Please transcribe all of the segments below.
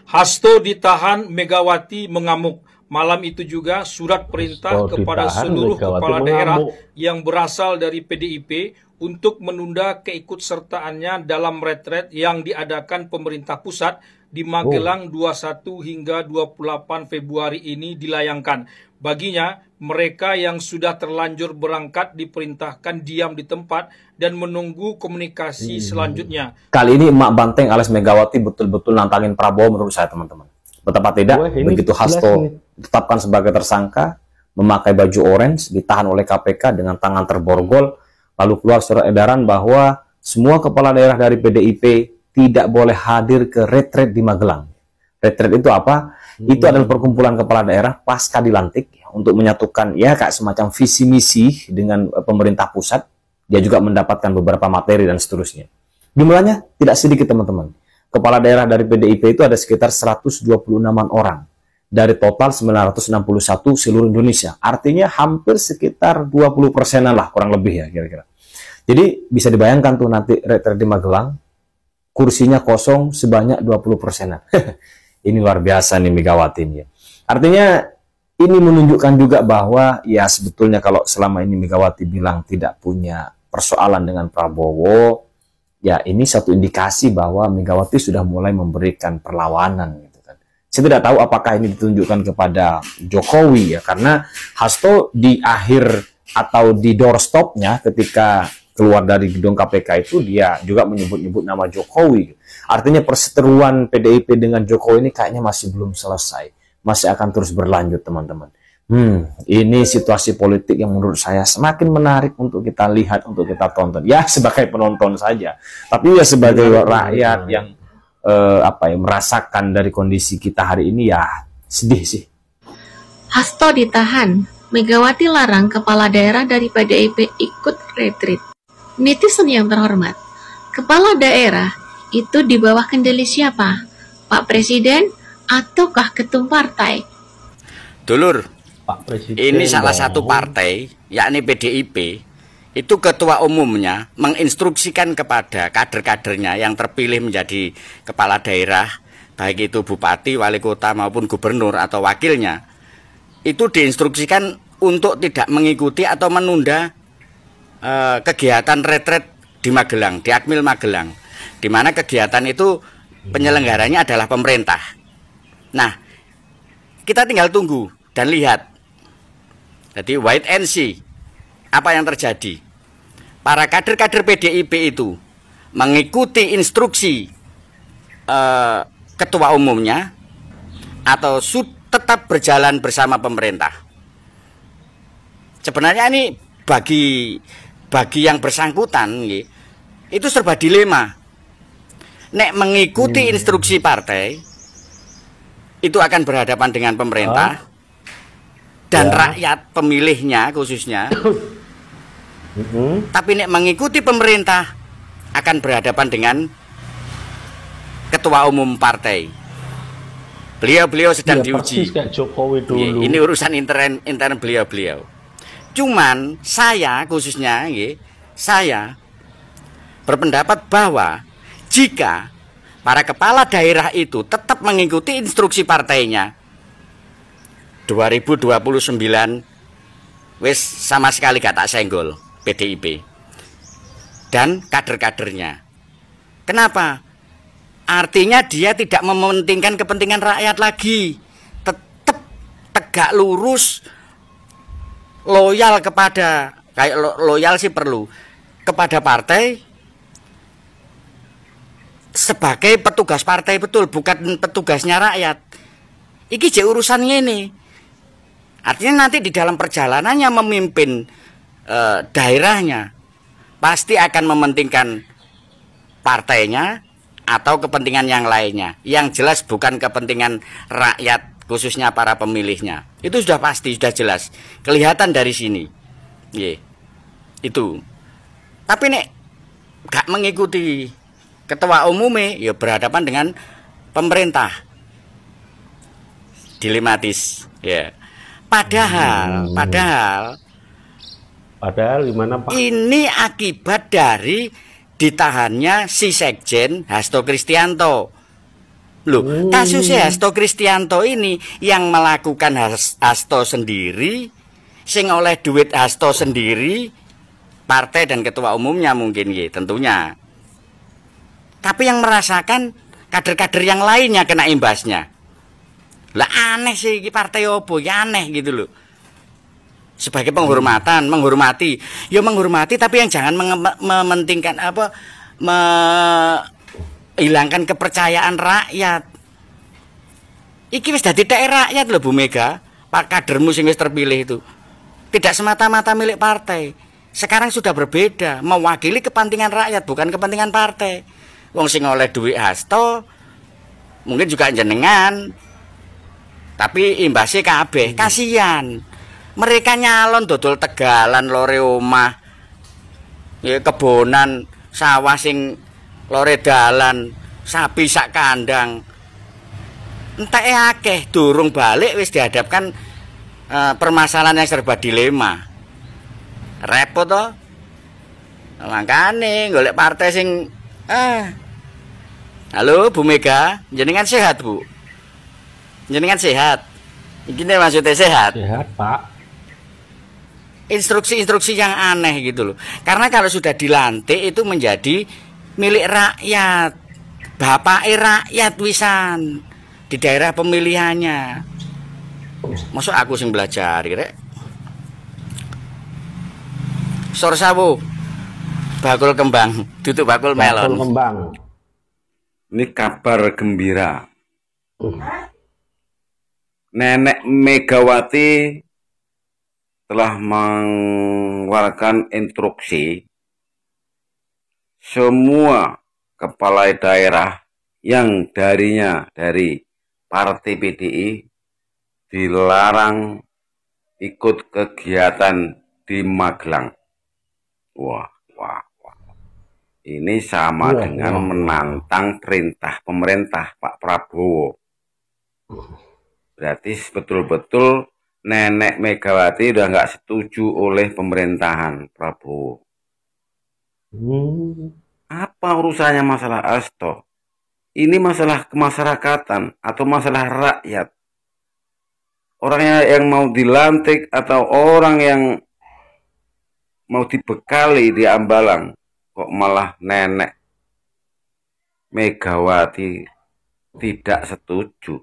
Hasto ditahan, Megawati mengamuk. Malam itu juga surat perintah kepada seluruh kepala daerah yang berasal dari PDIP untuk menunda keikutsertaannya dalam retret yang diadakan pemerintah pusat di Magelang 21 hingga 28 Februari ini dilayangkan. Baginya, mereka yang sudah terlanjur berangkat diperintahkan diam di tempat dan menunggu komunikasi selanjutnya. Kali ini Emak Banteng alias Megawati betul-betul nantangin Prabowo menurut saya, teman-teman. Betapa tidak, begitu Hasto ditetapkan sebagai tersangka, memakai baju orange, ditahan oleh KPK dengan tangan terborgol, lalu keluar surat edaran bahwa semua kepala daerah dari PDIP tidak boleh hadir ke retret di Magelang. Retret itu apa? Itu adalah perkumpulan kepala daerah pasca dilantik untuk menyatukan ya kayak semacam visi misi dengan pemerintah pusat. Dia juga mendapatkan beberapa materi dan seterusnya. Jumlahnya tidak sedikit, teman-teman. Kepala daerah dari PDIP itu ada sekitar 126 orang dari total 961 seluruh Indonesia. Artinya hampir sekitar 20%-an lah kurang lebih ya kira-kira. Jadi bisa dibayangkan tuh nanti retret di Magelang kursinya kosong sebanyak 20%-an. Ini luar biasa nih Megawati ini. Artinya ini menunjukkan juga bahwa ya sebetulnya kalau selama ini Megawati bilang tidak punya persoalan dengan Prabowo, ya ini satu indikasi bahwa Megawati sudah mulai memberikan perlawanan gitu kan. Saya tidak tahu apakah ini ditunjukkan kepada Jokowi ya, karena Hasto di akhir atau di doorstopnya ketika keluar dari gedung KPK itu dia juga menyebut-nyebut nama Jokowi. Artinya perseteruan PDIP dengan Jokowi ini kayaknya masih belum selesai. Masih akan terus berlanjut, teman-teman. Ini situasi politik yang menurut saya semakin menarik untuk kita lihat, untuk kita tonton. Ya sebagai penonton saja, tapi ya sebagai rakyat yang merasakan dari kondisi kita hari ini ya sedih sih. Hasto ditahan, Megawati larang kepala daerah dari PDIP ikut retreat. Netizen yang terhormat, kepala daerah itu di bawah kendali siapa? Pak Presiden ataukah ketum partai? Dulur, Pak Presiden ini salah satu partai, yakni PDIP, itu ketua umumnya menginstruksikan kepada kader-kadernya yang terpilih menjadi kepala daerah, baik itu bupati, wali kota maupun gubernur atau wakilnya, itu diinstruksikan untuk tidak mengikuti atau menunda kegiatan retret di Magelang, di Akmil Magelang, di mana kegiatan itu penyelenggaranya adalah pemerintah. Nah, kita tinggal tunggu dan lihat. Jadi wait and see apa yang terjadi. Para kader-kader PDIP itu mengikuti instruksi ketua umumnya atau tetap berjalan bersama pemerintah. Sebenarnya ini bagi yang bersangkutan itu serba dilema. Nek mengikuti instruksi partai itu akan berhadapan dengan pemerintah dan rakyat pemilihnya khususnya. Tapi nek mengikuti pemerintah akan berhadapan dengan ketua umum partai. Beliau sedang diuji. Ini urusan intern beliau. Cuman saya khususnya saya berpendapat bahwa jika para kepala daerah itu tetap mengikuti instruksi partainya, 2029 wis sama sekali gak tak senggol PDIP dan kader-kadernya. Kenapa? Artinya dia tidak mementingkan kepentingan rakyat lagi, tetap tegak lurus, loyal kepada, kayak loyal sih perlu, kepada partai sebagai petugas partai betul, bukan petugasnya rakyat. Iki je urusannya ini. Artinya nanti di dalam perjalanannya memimpin daerahnya pasti akan mementingkan partainya atau kepentingan yang lainnya. Yang jelas bukan kepentingan rakyat, khususnya para pemilihnya. Itu sudah pasti, sudah jelas. Kelihatan dari sini. Itu. Tapi nek gak mengikuti ketua umumnya, ya berhadapan dengan pemerintah. Dilematis, ya. Padahal gimana Pak? Ini akibat dari ditahannya si Sekjen Hasto Kristianto. Loh, kasusnya Hasto Kristianto ini yang melakukan Hasto sendiri, sing oleh duit Hasto sendiri, partai dan ketua umumnya mungkin ya, tentunya. Tapi yang merasakan kader-kader yang lainnya kena imbasnya. Lah aneh sih partai opo, ya aneh gitu loh. Sebagai penghormatan, menghormati, ya menghormati, tapi yang jangan mementingkan apa, hilangkan kepercayaan rakyat. Iki wis dadi tek rakyat loh Bu Mega, Pak kadermu sing wis terpilih itu. Tidak semata-mata milik partai. Sekarang sudah berbeda, mewakili kepentingan rakyat bukan kepentingan partai. Wong sing oleh duit Hasto mungkin juga jenengan. Tapi imbasnya kabeh, kasihan. Mereka nyalon dodol tegalan lore omah. Ya kebonan, sawah sing lore dalan, sapi sak kandang. Entah akeh durung balik wis dihadapkan permasalahan yang serba dilema. Repot toh. Makane golek partai sing Halo Bu Mega, jenengan sehat Bu? Jenengan sehat? Ini maksudnya sehat? Sehat Pak. Instruksi-instruksi yang aneh gitu loh. Karena kalau sudah dilantik itu menjadi milik rakyat, bapak rakyat wisan di daerah pemilihannya. Masuk aku sing belajar, rek. Sorsawu, bakul kembang, tutup bakul melon. Bakul kembang. Ini kabar gembira. Nenek Megawati telah mengeluarkan instruksi semua kepala daerah yang darinya dari partai PDI dilarang ikut kegiatan di Magelang. Wah. Ini sama dengan menantang perintah pemerintah Pak Prabowo. Berarti betul-betul Nenek Megawati udah nggak setuju oleh pemerintahan Prabowo. Apa urusannya masalah Hasto? Ini masalah kemasyarakatan atau masalah rakyat. Orang yang mau dilantik atau orang yang mau dibekali di Ambalang, kok malah Nenek Megawati tidak setuju.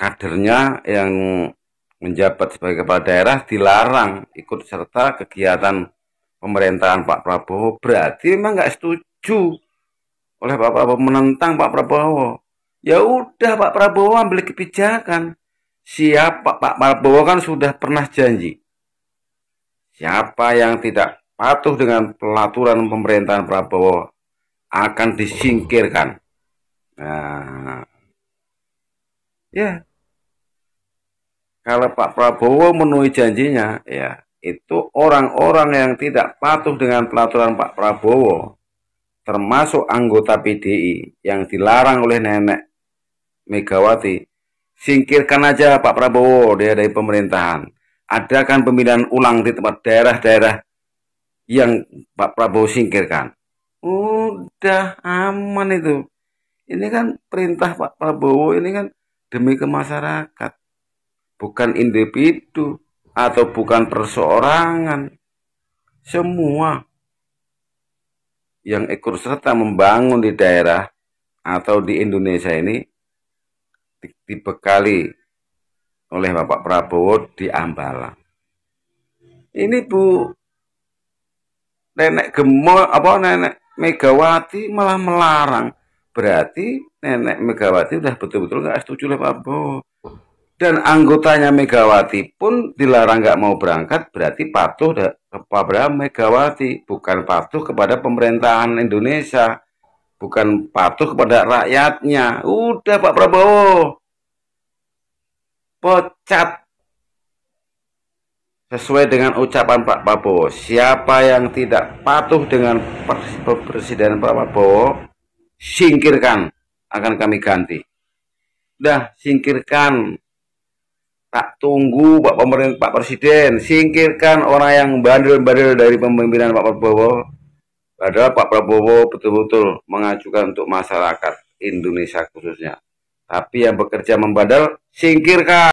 Kadernya yang menjabat sebagai kepala daerah dilarang ikut serta kegiatan pemerintahan Pak Prabowo. Berarti memang nggak setuju oleh Pak Prabowo, menentang Pak Prabowo. Ya udah Pak Prabowo ambil kebijakan. Siapa Pak Prabowo kan sudah pernah janji. Siapa yang tidak patuh dengan pelaturan pemerintahan Prabowo akan disingkirkan. Nah, ya. Kalau Pak Prabowo memenuhi janjinya, ya itu orang-orang yang tidak patuh dengan pelaturan Pak Prabowo, termasuk anggota PDI yang dilarang oleh Nenek Megawati, singkirkan aja Pak Prabowo dari pemerintahan. Adakan pemilihan ulang di tempat daerah-daerah yang Pak Prabowo singkirkan. Udah aman itu. Ini kan perintah Pak Prabowo, ini kan demi kemasyarakat. Bukan individu atau bukan perseorangan. Semua yang ikut serta membangun di daerah atau di Indonesia ini dibekali oleh Bapak Prabowo di Ambalang. Ini Bu Nenek Megawati malah melarang. Berarti Nenek Megawati udah betul-betul nggak setuju oleh Pak Prabowo. Dan anggotanya Megawati pun dilarang nggak mau berangkat, berarti patuh kepada Megawati, bukan patuh kepada pemerintahan Indonesia, bukan patuh kepada rakyatnya. Udah Pak Prabowo, pecat. Sesuai dengan ucapan Pak Prabowo, siapa yang tidak patuh dengan Presiden Pak Prabowo, singkirkan, akan kami ganti. Udah, singkirkan. Tak tunggu Pak Presiden, singkirkan orang yang bandel-bandel dari pemimpinan Pak Prabowo. Padahal Pak Prabowo betul-betul mengajukan untuk masyarakat Indonesia khususnya. Tapi yang bekerja membadal, singkirkan.